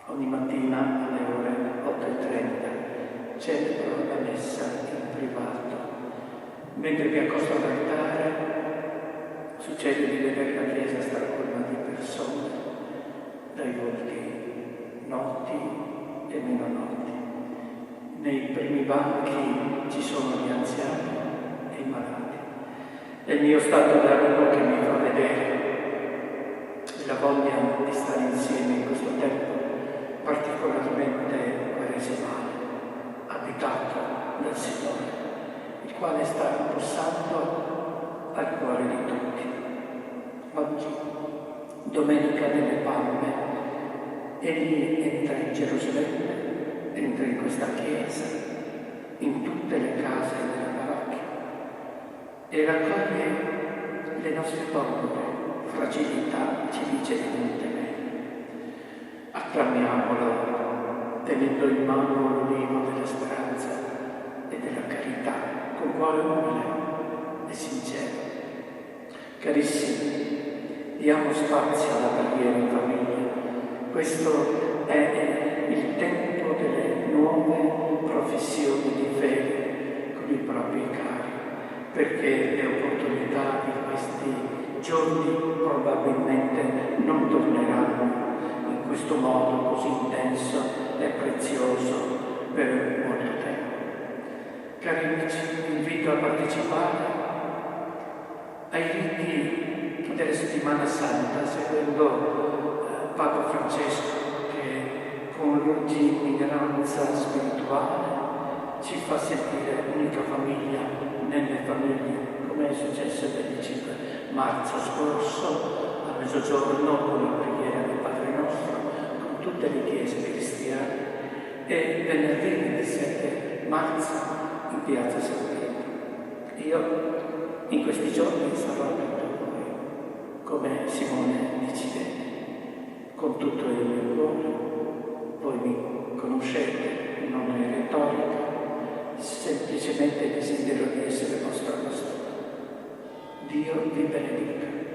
Ogni mattina alle ore 8:30 celebro la messa in privato. Mentre mi accosto all'altare succede di vedere la chiesa stracolma di persone, dai volti noti e meno noti. Nei primi banchi ci sono gli anziani e i malati. È il mio stato d'animo che mi fa vedere la voglia di stare insieme in questo tempo particolarmente quaresimale, abitato dal Signore, il quale sta impossando al cuore di tutti. Oggi, Domenica delle Palme, egli entra in Gerusalemme, entra in questa chiesa, in tutte le case della parrocchia e raccoglie le nostre paure, fragilità, ci dice evidentemente. Acclamiamolo tenendo in mano l'olivo della speranza e della carità, con cuore umile e sincero. Carissimi, diamo spazio alla preghiera in famiglia. Questo è il tempo delle nuove professioni di fede con i propri cari, perché le opportunità di questi giorni probabilmente non torneranno in questo modo così intenso e prezioso per molto tempo. Cari amici, vi invito a partecipare ai riti della settimana santa, seguendo Papa Francesco, che con lungimiranza spirituale ci fa sentire unica famiglia nelle famiglie, come è successo il 25 marzo scorso, a mezzogiorno, con la preghiera del Padre Nostro, con tutte le chiese cristiane, e venerdì 27 marzo in Piazza San Pietro. Io in questi giorni sarò per voi, come Simone Dicidente, con tutto il mio cuore. Voi mi conoscete, non è retorica, semplicemente desidero di essere vostro pastore. Dio vi benedica.